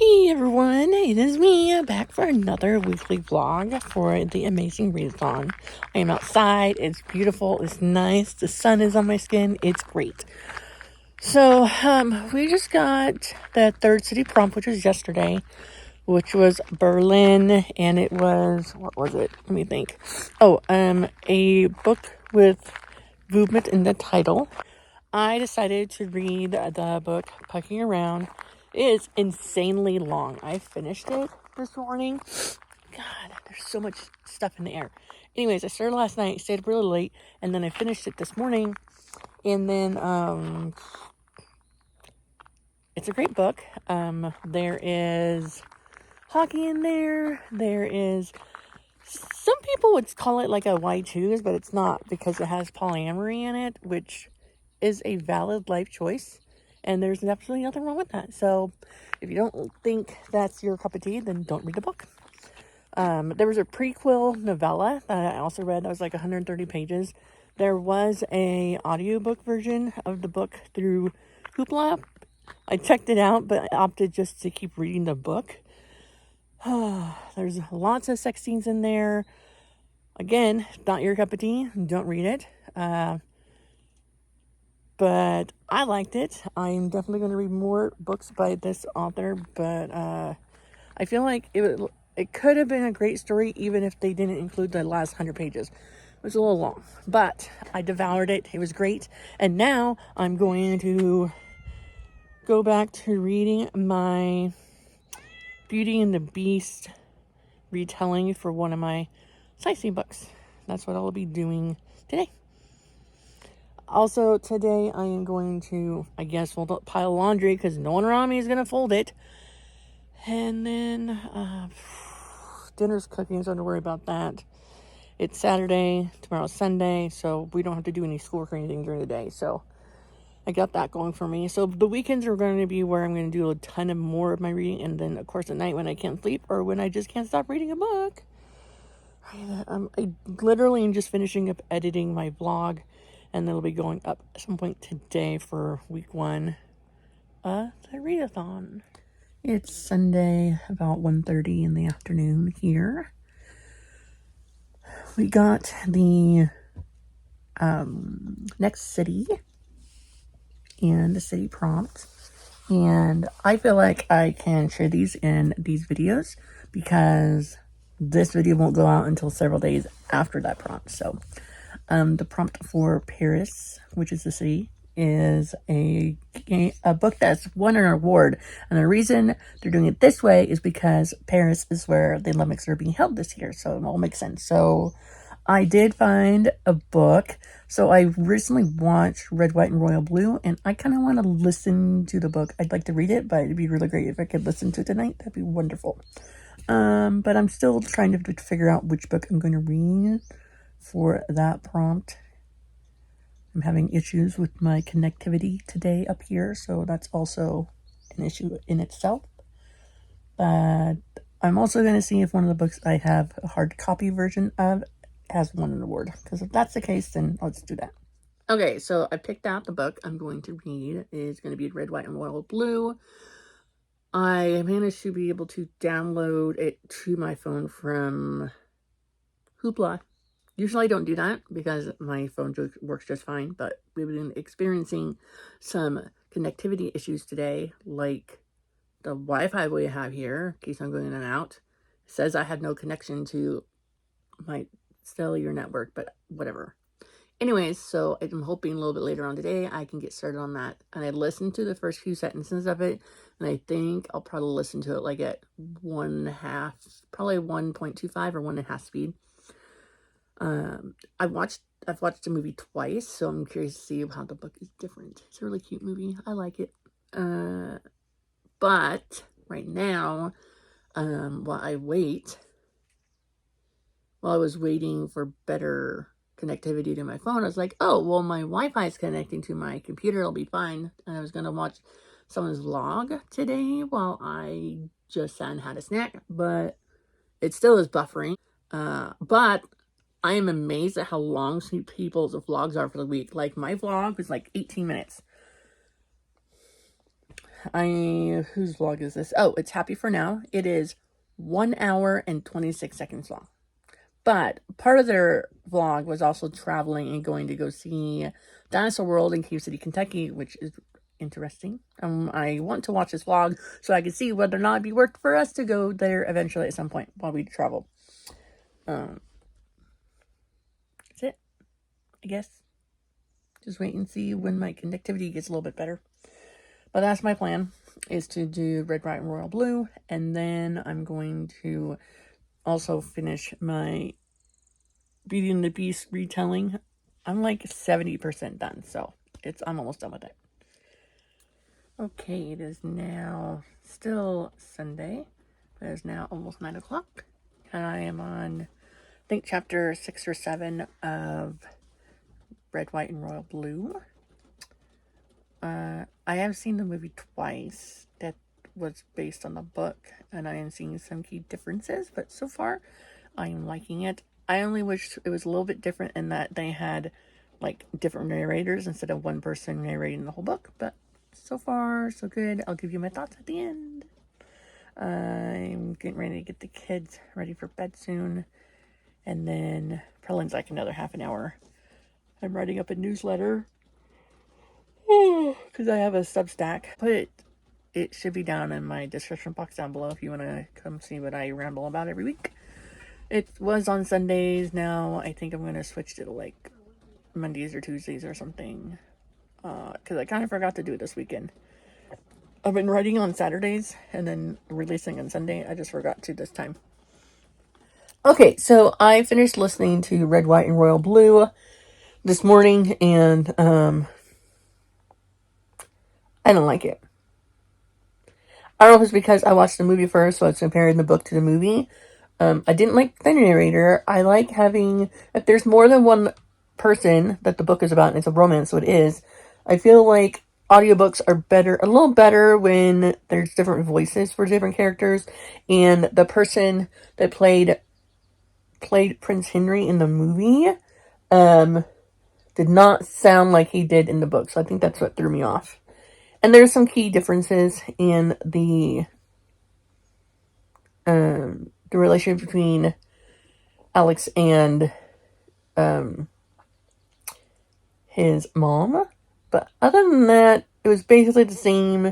Hey everyone, it is me back for another weekly vlog for the amazing Readathon. I am outside, it's beautiful, it's nice, the sun is on my skin, it's great. So, we just got the third city prompt, which was yesterday, which was Berlin, and it was, what was it? Let me think. Oh, a book with movement in the title. I decided to read the book Pucking Around. It is insanely long. I finished it this morning. God, there's so much stuff in the air. Anyways, I started last night, stayed really late, and then I finished it this morning. And then, it's a great book. There is hockey in there. There is, some people would call it like a Y2s, but it's not because it has polyamory in it, which is a valid life choice, and there's absolutely nothing wrong with that. So if you don't think that's your cup of tea, then don't read the book. There was a prequel novella that I also read that was like 130 pages. There was a audiobook version of the book through Hoopla. I checked it out, but I opted just to keep reading the book. There's lots of sex scenes in there. Again, not your cup of tea, don't read it. But I liked it. I'm definitely going to read more books by this author, but I feel like it could have been a great story even if they didn't include the last 100 pages. It was a little long, but I devoured it. It was great. And now I'm going to go back to reading my Beauty and the Beast retelling for one of my sightseeing books. That's what I'll be doing today. Also, today I am going to, I guess, fold up pile of laundry because no one around me is going to fold it. And then, dinner's cooking, so I don't have to worry about that. It's Saturday, tomorrow's Sunday, so we don't have to do any schoolwork or anything during the day. So, I got that going for me. So, the weekends are going to be where I'm going to do a ton of more of my reading. And then, of course, at night when I can't sleep or when I just can't stop reading a book. I literally am just finishing up editing my vlog. And it'll be going up at some point today for week 1 the Readathon. It's Sunday, about 1:30 in the afternoon here. We got the next city and the city prompt. And I feel like I can share these in these videos because this video won't go out until several days after that prompt. So the prompt for Paris, which is the city, is a book that's won an award. And the reason they're doing it this way is because Paris is where the Olympics are being held this year. So it all makes sense. So I did find a book. So I recently watched Red, White, and Royal Blue, and I kind of want to listen to the book. I'd like to read it, but it'd be really great if I could listen to it tonight. That'd be wonderful. But I'm still trying to figure out which book I'm going to read for that prompt. I'm having issues with my connectivity today up here, so that's also an issue in itself. But I'm also going to see if one of the books I have a hard copy version of has won an award, because if that's the case, then let's do that. Okay, so I picked out the book I'm going to read. It's going to be Red, White, and Royal Blue. I managed to be able to download it to my phone from Hoopla. Usually I don't do that because my phone works just fine, but we've been experiencing some connectivity issues today, like the Wi-Fi we have here, keeps on going in and out. It says I have no connection to my cellular network, but whatever. Anyways, so I'm hoping a little bit later on today I can get started on that. And I listened to the first few sentences of it, and I think I'll probably listen to it like at 1/2, probably 1.25 or 1.5 speed. I've watched the movie twice, so I'm curious to see how the book is different. It's a really cute movie. I like it. But right now, while I was waiting for better connectivity to my phone, I was like, oh, well, my Wi-Fi is connecting to my computer. It'll be fine. And I was going to watch someone's vlog today while I just sat and had a snack, but it still is buffering. But I am amazed at how long some people's vlogs are for the week. Like, my vlog was like 18 minutes. Whose vlog is this? Oh, it's Happy for Now. It is 1 hour and 26 seconds long. But part of their vlog was also traveling and going to go see Dinosaur World in Cave City, Kentucky, which is interesting. I want to watch this vlog so I can see whether or not it'd be worth for us to go there eventually at some point while we travel. That's it, I guess. Just wait and see when my connectivity gets a little bit better. But that's my plan, is to do Red, White, and Royal Blue, and then I'm going to also finish my Beauty and the Beast retelling. I'm like 70% done, so I'm almost done with it. Okay, it is now still Sunday, but it is now almost 9 o'clock, and I am on, I think, chapter 6 or 7 of Red, White, and Royal Blue. I have seen the movie twice that was based on the book, and I am seeing some key differences, but so far I am liking it. I only wish it was a little bit different in that they had like different narrators instead of one person narrating the whole book, but so far so good. I'll give you my thoughts at the end. I'm getting ready to get the kids ready for bed soon, and then probably in like another half an hour I'm writing up a newsletter because I have a Substack, but it should be down in my description box down below if you want to come see what I ramble about every week. It was on Sundays. Now I think I'm going to switch to like Mondays or Tuesdays or something, because I kind of forgot to do it this weekend. I've been writing on Saturdays and then releasing on Sunday. I just forgot to this time. Okay, so I finished listening to Red, White, and Royal Blue this morning, and I don't like it. I don't know if it's because I watched the movie first, so it's comparing the book to the movie. I didn't like the narrator. I like having, if there's more than one person that the book is about, and it's a romance, so it is, I feel like audiobooks are better, a little better when there's different voices for different characters, and the person that played Prince Henry in the movie, did not sound like he did in the book, so I think that's what threw me off. And there's some key differences in the relationship between Alex and his mom. But other than that, it was basically the same.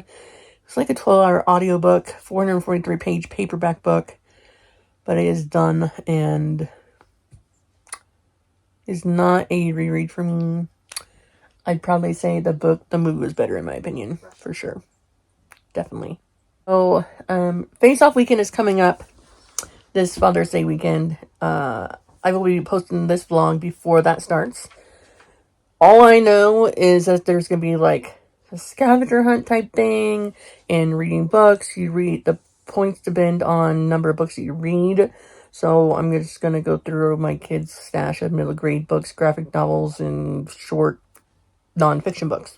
It's like a 12-hour audiobook, 443-page paperback book. But it is done and is not a reread for me. I'd probably say the movie was better in my opinion, for sure. Definitely. So, Face Off weekend is coming up this Father's Day weekend. I will be posting this vlog before that starts. All I know is that there's going to be like a scavenger hunt type thing and reading books. You read, the points depend on number of books that you read. So I'm just going to go through my kids' stash of middle grade books, graphic novels, and short non-fiction books.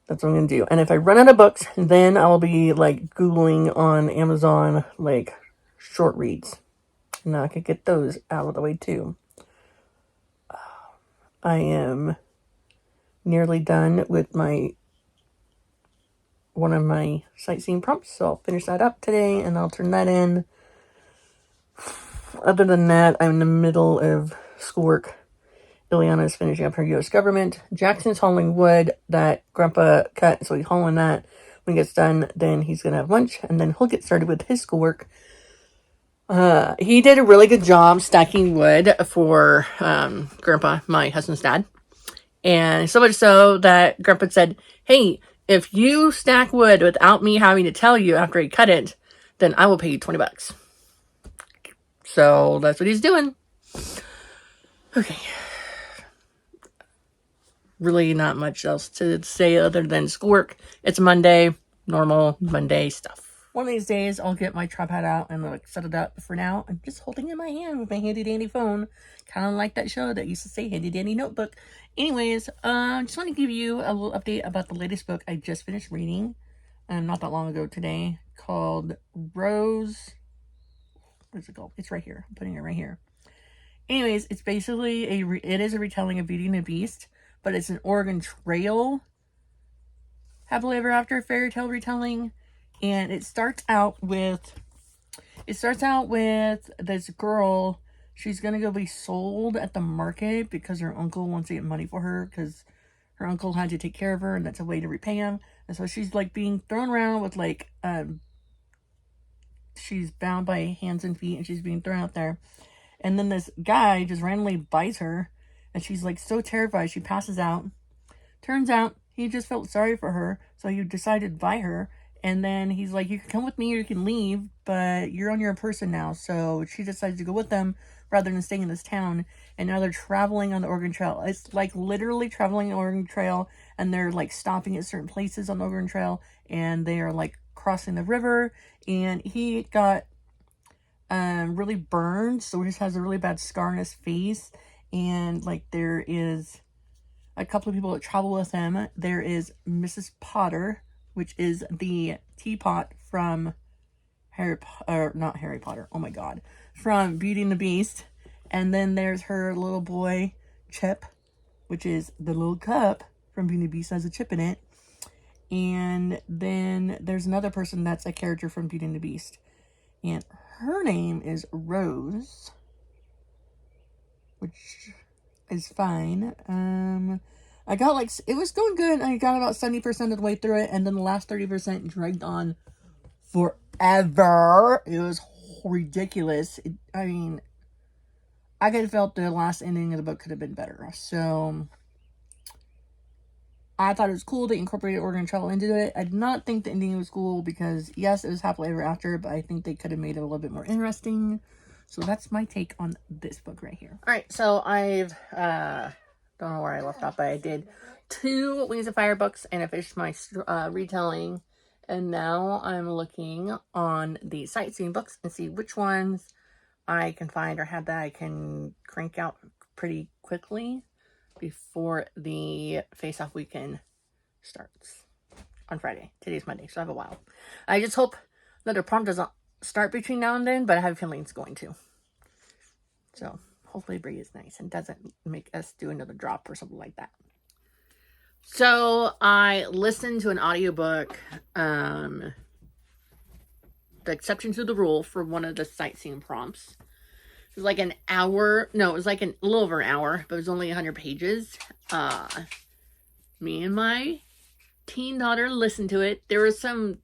That's what I'm going to do. And if I run out of books, then I'll be like Googling on Amazon like short reads. And I could get those out of the way too. I am nearly done with one of my sightseeing prompts, so I'll finish that up today and I'll turn that in. Other than that, I'm in the middle of schoolwork. Ileana is finishing up her U.S. government. Jackson's hauling wood that Grandpa cut, so he's hauling that. When he gets done, then he's going to have lunch, and then he'll get started with his schoolwork. He did a really good job stacking wood for Grandpa, my husband's dad. And so much so that Grandpa said, hey, if you stack wood without me having to tell you after he cut it, then I will pay you $20. So that's what he's doing. Okay. Really not much else to say other than schoolwork. It's Monday, normal Monday stuff. One of these days, I'll get my tripod out and like set it up. For now, I'm just holding it in my hand with my handy dandy phone. Kind of like that show that used to say handy dandy notebook. Anyways, just want to give you a little update about the latest book I just finished reading. Not that long ago today. Called Rose. What's it called? It's right here. I'm putting it right here. Anyways, it's basically it is a retelling of Beauty and the Beast. But it's an Oregon Trail happily ever after fairy tale retelling. And it starts out with this girl. She's gonna go be sold at the market because her uncle wants to get money for her because her uncle had to take care of her, and that's a way to repay him. And so she's like being thrown around with like she's bound by hands and feet, and she's being thrown out there. And then this guy just randomly bites her, and she's like so terrified she passes out. Turns out he just felt sorry for her, so he decided to buy her. And then he's like, you can come with me or you can leave, but you're on your own person now. So she decides to go with them rather than staying in this town. And now they're traveling on the Oregon Trail. It's like literally traveling the Oregon Trail, and they're like stopping at certain places on the Oregon Trail, and they are like crossing the river. And he got really burned, so he just has a really bad scar on his face. And like there is a couple of people that travel with him. There is Mrs. Potter, which is the teapot from not Harry Potter, oh my god, from Beauty and the Beast. And then there's her little boy, Chip, which is the little cup from Beauty and the Beast, has a chip in it. And then there's another person that's a character from Beauty and the Beast. And her name is Rose, which is fine. I got like, it was going good. I got about 70% of the way through it, and then the last 30% dragged on forever. It was ridiculous. I mean, I could have felt the last ending of the book could have been better. So I thought it was cool they incorporated Oregon Trail into it. I did not think the ending was cool because, yes, it was happily ever after, but I think they could have made it a little bit more interesting. So that's my take on this book right here. All right, so I've don't know where I left off, but I did 2 Wings of Fire books, and I finished my retelling. And now I'm looking on the sightseeing books and see which ones I can find or have that I can crank out pretty quickly before the face-off weekend starts on Friday. Today's Monday, so I have a while. I just hope that the prompt doesn't start between now and then, but I have a feeling it's going to. So hopefully Bree is nice and doesn't make us do another drop or something like that. So I listened to an audiobook, the exception to the rule for one of the sightseeing prompts. It was like an hour. No, it was like a little over an hour, but it was only 100 pages. Me and my teen daughter listened to it. There were some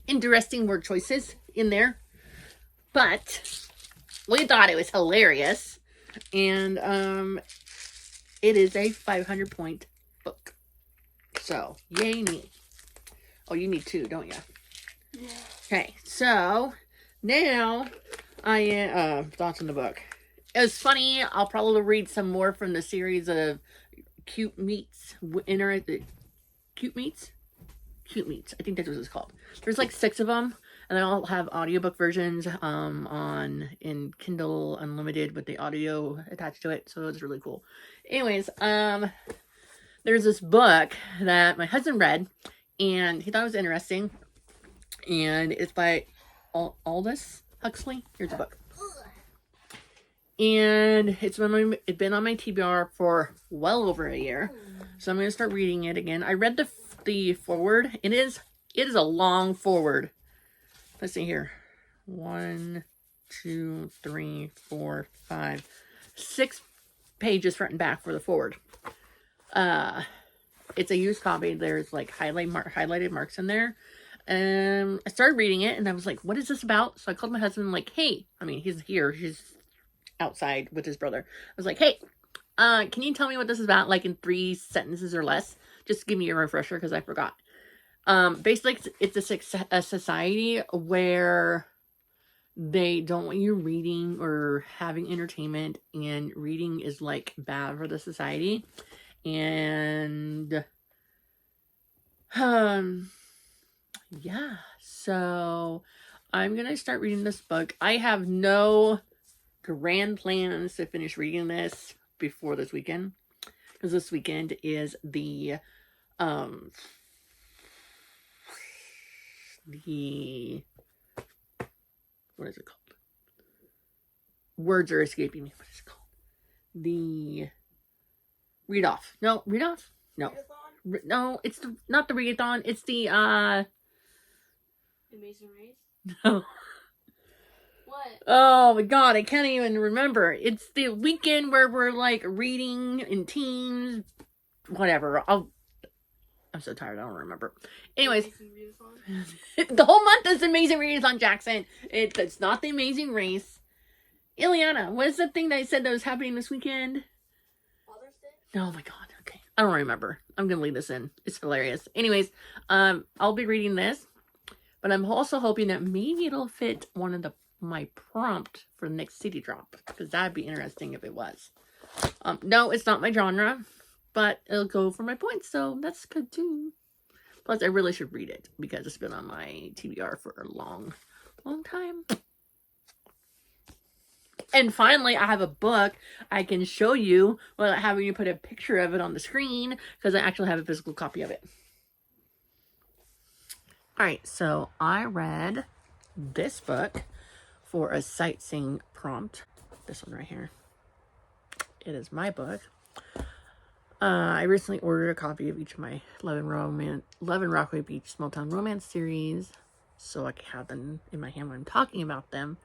interesting word choices in there, but we thought it was hilarious. And it is a 500-point book. So, yay me. Oh, you need 2, don't you? Yeah. Okay, so now I thoughts on the book. It was funny. I'll probably read some more from the series of Cute Meats. Cute Meats? Cute Meats. I think that's what it's called. There's like 6 of them, and they all have audiobook versions in Kindle Unlimited with the audio attached to it, so it's really cool. Anyways, there's this book that my husband read, and he thought it was interesting, and it's by Aldous Huxley. Here's the book. And it's been on my TBR for well over a year, so I'm going to start reading it again. I read the foreword. It is a long foreword. Let's see here. 1, 2, 3, 4, 5, 6 pages front and back for the foreword. It's a used copy. There's like highlighted marks in there. I started reading it, and I was like, what is this about? So I called my husband, like, hey, I mean, he's here. He's outside with his brother. I was like, hey, can you tell me what this is about, like in 3 sentences or less? Just give me a refresher, because I forgot. Basically, it's a society where they don't want you reading or having entertainment, and reading is like bad for the society. And yeah, so I'm gonna start reading this book. I have no grand plans to finish reading this before this weekend, because this weekend is the what is it called? Words are escaping me. What is it called? The Readathon. No, Readathon? No. No, it's not the Readathon. It's the Amazing Race? No. What? Oh my god, I can't even remember. It's the weekend where we're like reading in teams. Whatever. I'm so tired, I don't remember. Anyways. The whole month is Amazing Readathon, Jackson. It's not the Amazing Race. Ileana, what is the thing that I said that was happening this weekend? Father's Day? Oh my god, okay. I don't remember. I'm gonna leave this in. It's hilarious. Anyways, I'll be reading this. But I'm also hoping that maybe it'll fit one of my prompt for the next city drop. Because that'd be interesting if it was. No, it's not my genre. But it'll go for my points. So that's good too. Plus, I really should read it. Because it's been on my TBR for a long, long time. And finally, I have a book I can show you without having you put a picture of it on the screen. Because I actually have a physical copy of it. Alright, so I read this book for a sightseeing prompt. This one right here. It is my book. I recently ordered a copy of each of my 11 Rockaway Beach Small Town Romance series. So I can have them in my hand when I'm talking about them.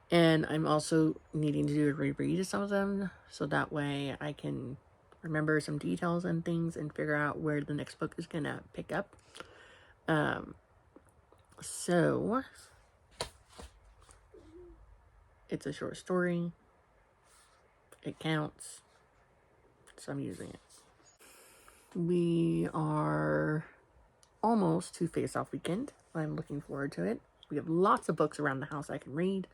And I'm also needing to do a reread of some of them. So that way I can remember some details and things and figure out where the next book is going to pick up. So, it's a short story. It counts. So I'm using it. We are almost to Face Off Weekend. I'm looking forward to it. We have lots of books around the house I can read.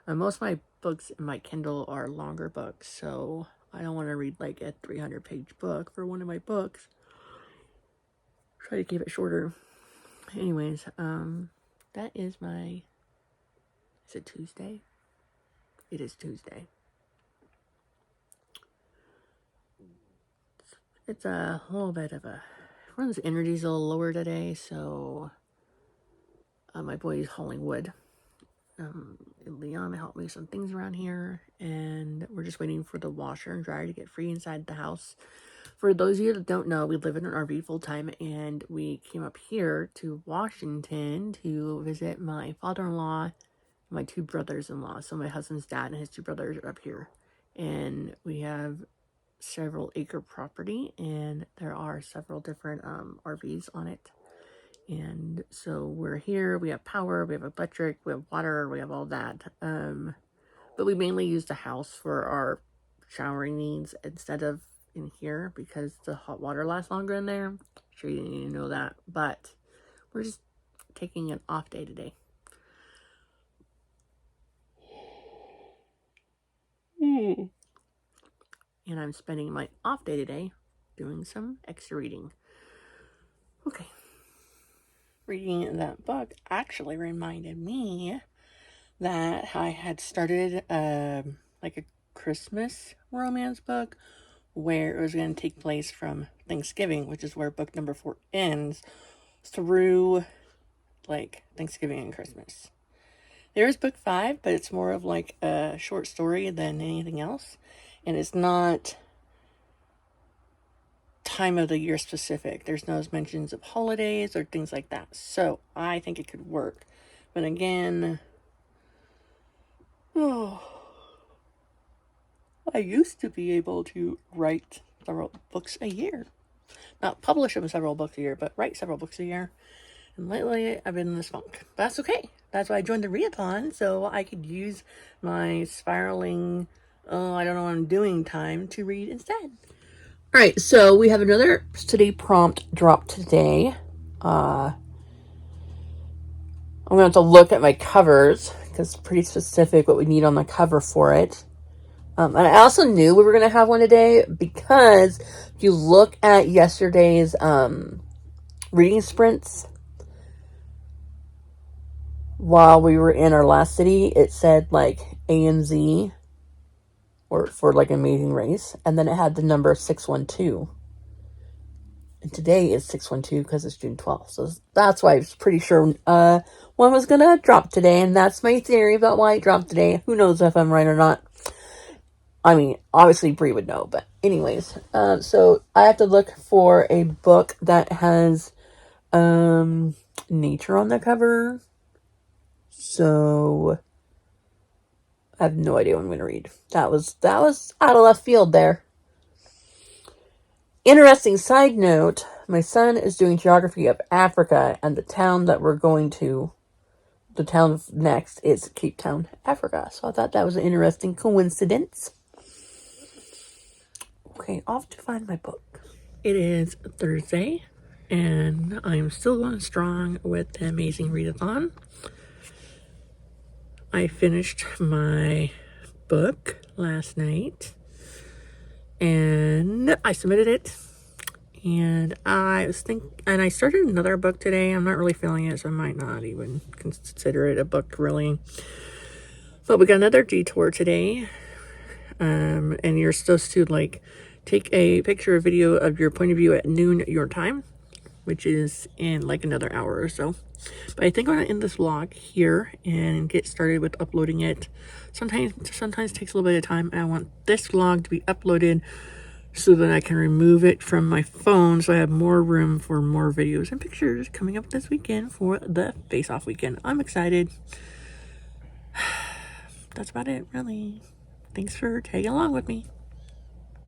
Most of my books in my Kindle are longer books, so I don't want to read like a 300-page book for one of my books. Try to keep it shorter. Anyways, that is my... Is it Tuesday? It is Tuesday. It's a little bit of a... Everyone's energy's a little lower today, so... my boy's hauling wood. Leon helped me some things around here, and we're just waiting for the washer and dryer to get free inside the house. For those of you that don't know, we live in an RV full-time, and we came up here to Washington to visit my father-in-law and my two brothers-in-law. So my husband's dad and his two brothers are up here, and we have several acre property, and there are several different RVs on it. And so we're here, we have power, we have electric, we have water, we have all that. But we mainly use the house for our showering needs instead of in here because the hot water lasts longer in there. I'm sure you didn't even know that, but we're just taking an off day today. And I'm spending my off day today doing some extra reading. Okay. Reading that book actually reminded me that I had started like a Christmas romance book where it was going to take place from Thanksgiving, which is where book number 4 ends, through like Thanksgiving and Christmas. There is book 5, but it's more of like a short story than anything else, and it's not time of the year specific. There's no mentions of holidays or things like that, so I think it could work. But again, I used to be able to write several books a year. Not publish them several books a year, but write several books a year. And lately, I've been in this funk. But that's okay. That's why I joined the Readathon, so I could use my spiraling, I don't know what I'm doing time to read instead. Alright, so we have another city prompt drop today. I'm going to have to look at my covers, because it's pretty specific what we need on the cover for it. And I also knew we were going to have one today because if you look at yesterday's reading sprints, while we were in our last city, it said like A and Z, or for like Amazing Race, and then it had the number 612. And today is 612 because it's June 12th. So that's why I was pretty sure one was going to drop today, and that's my theory about why it dropped today. Who knows if I'm right or not. I mean, obviously Brie would know, but anyways. So I have to look for a book that has nature on the cover. So I have no idea what I'm going to read. That was out of left field there. Interesting side note, my son is doing geography of Africa, and the town that we're going to, the town next, is Cape Town, Africa. So I thought that was an interesting coincidence. Okay, off to find my book. It is Thursday, and I'm still going strong with the amazing readathon. I finished my book last night, and I submitted it. And I started another book today. I'm not really feeling it, so I might not even consider it a book, really. But we got another detour today. And you're supposed to, like, take a picture or video of your point of view at noon your time, which is in, like, another hour or so. But I think I'm going to end this vlog here and get started with uploading it. Sometimes it takes a little bit of time, and I want this vlog to be uploaded so that I can remove it from my phone so I have more room for more videos and pictures coming up this weekend for the face-off weekend. I'm excited. That's about it, really. Thanks for tagging along with me.